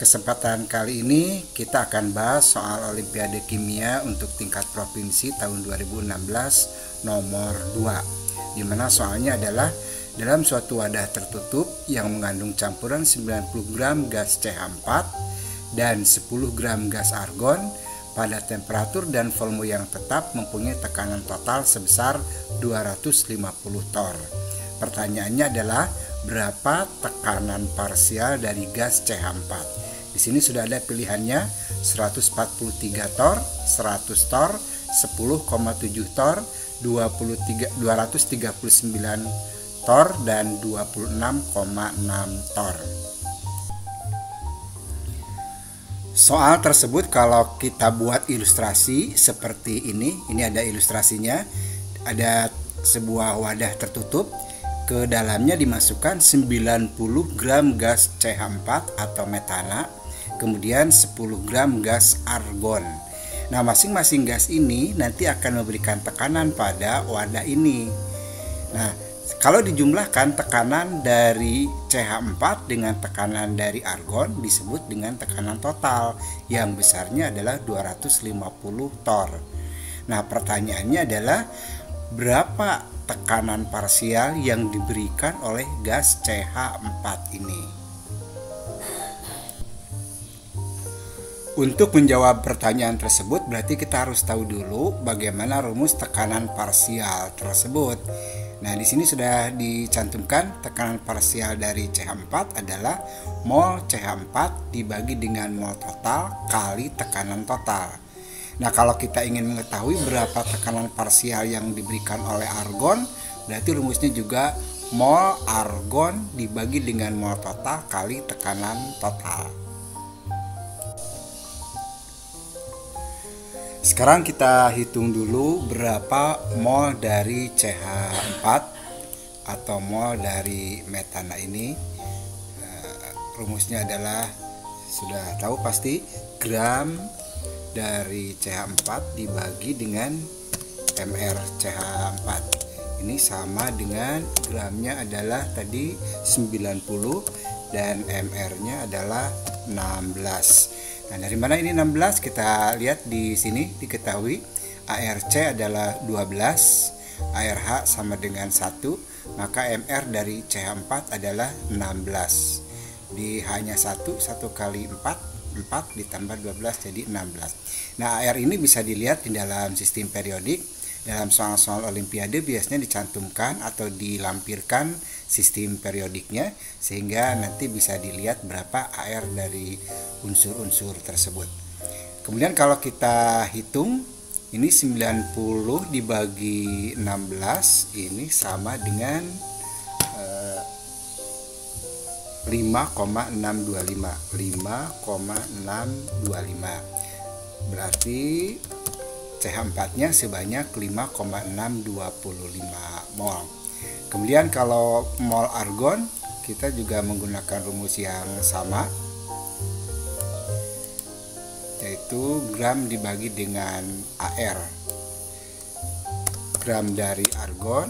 Kesempatan kali ini kita akan bahas soal Olimpiade Kimia untuk tingkat provinsi tahun 2016 nomor 2, di mana soalnya adalah dalam suatu wadah tertutup yang mengandung campuran 90 gram gas CH4 dan 10 gram gas argon pada temperatur dan volume yang tetap mempunyai tekanan total sebesar 250 torr. Pertanyaannya adalah berapa tekanan parsial dari gas CH4? Di sini sudah ada pilihannya 143 torr, 100 torr, 10,7 torr, 239 torr, dan 26,6 torr. Soal tersebut kalau kita buat ilustrasi seperti ini ada ilustrasinya. Ada sebuah wadah tertutup, ke dalamnya dimasukkan 90 gram gas CH4 atau metana, kemudian 10 gram gas argon. Nah, masing-masing gas ini nanti akan memberikan tekanan pada wadah ini. Nah, kalau dijumlahkan tekanan dari CH4 dengan tekanan dari argon disebut dengan tekanan total yang besarnya adalah 250 torr. Nah, pertanyaannya adalah berapa tekanan parsial yang diberikan oleh gas CH4 ini? Untuk menjawab pertanyaan tersebut berarti kita harus tahu dulu bagaimana rumus tekanan parsial tersebut. Nah, di sini sudah dicantumkan tekanan parsial dari CH4 adalah mol CH4 dibagi dengan mol total kali tekanan total. Nah, kalau kita ingin mengetahui berapa tekanan parsial yang diberikan oleh argon, berarti rumusnya juga mol argon dibagi dengan mol total kali tekanan total. Sekarang kita hitung dulu berapa mol dari CH4 atau mol dari metana ini. Rumusnya adalah sudah tahu pasti gram dari CH4 dibagi dengan mR CH4. Ini sama dengan gramnya adalah tadi 90 dan mR-nya adalah 16. Nah, dari mana ini 16? Kita lihat di sini diketahui ARC adalah 12, ARH sama dengan 1, maka MR dari CH4 adalah 16. Di hanya 1 kali 4 ditambah 12 jadi 16. Nah, AR ini bisa dilihat di dalam sistem periodik. Dalam soal-soal olimpiade biasanya dicantumkan atau dilampirkan sistem periodiknya sehingga nanti bisa dilihat berapa AR dari unsur-unsur tersebut. Kemudian kalau kita hitung ini 90 dibagi 16 ini sama dengan 5,625. Berarti CH4-nya sebanyak 5,625 mol. Kemudian kalau mol argon kita juga menggunakan rumus yang sama, yaitu gram dibagi dengan AR. Gram dari argon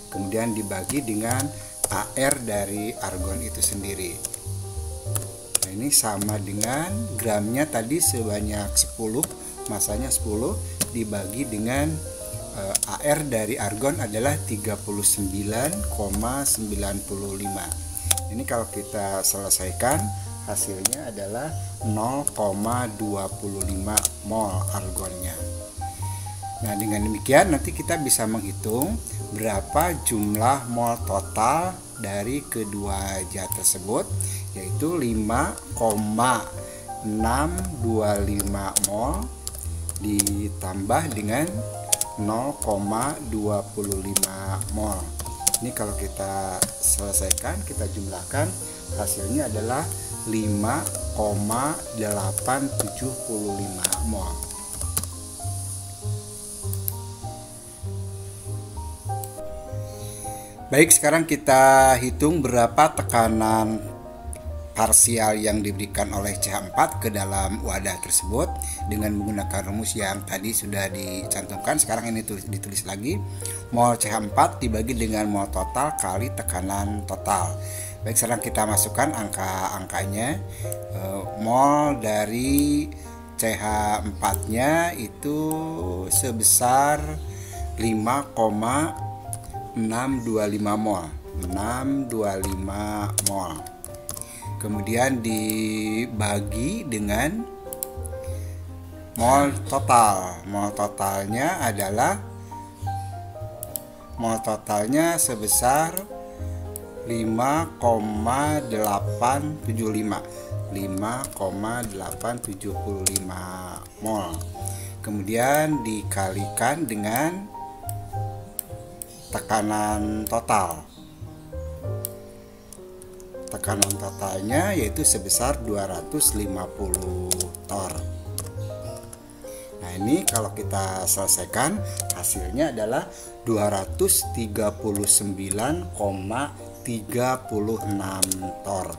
kemudian dibagi dengan AR dari argon itu sendiri. Nah, ini sama dengan gramnya tadi sebanyak 10, masanya 10 dibagi dengan AR dari argon adalah 39,95. Ini kalau kita selesaikan hasilnya adalah 0,25 mol argonnya. Nah, dengan demikian nanti kita bisa menghitung berapa jumlah mol total dari kedua zat tersebut, yaitu 5,625 mol ditambah dengan 0,25 mol. Ini kalau kita selesaikan, kita jumlahkan, hasilnya adalah 5,875 mol. Baik, sekarang kita hitung berapa tekanan parsial yang diberikan oleh CH4 ke dalam wadah tersebut dengan menggunakan rumus yang tadi sudah dicantumkan. Sekarang ini ditulis lagi, mol CH4 dibagi dengan mol total kali tekanan total. Baik, sekarang kita masukkan angka-angkanya. mol dari CH4-nya itu sebesar 5,625 mol. 625 mol. Kemudian dibagi dengan mol total. Mol totalnya sebesar 5,875 mol. Kemudian dikalikan dengan tekanan total. Tekanan totalnya yaitu sebesar 250 torr. Nah, ini kalau kita selesaikan hasilnya adalah 239,36 torr.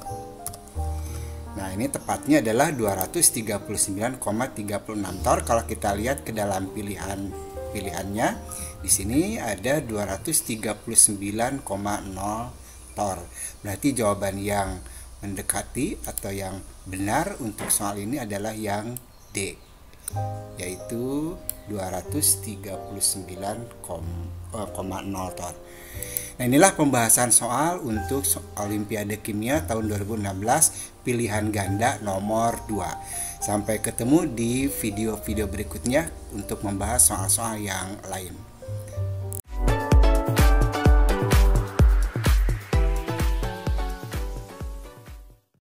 Nah, ini tepatnya adalah 239,36 torr. Kalau kita lihat ke dalam pilihannya, di sini ada 239,0 torr. Berarti jawaban yang mendekati atau yang benar untuk soal ini adalah yang D, yaitu 239,0 torr. Nah, inilah pembahasan soal untuk Olimpiade Kimia tahun 2016 pilihan ganda nomor 2. Sampai ketemu di video-video berikutnya untuk membahas soal-soal yang lain.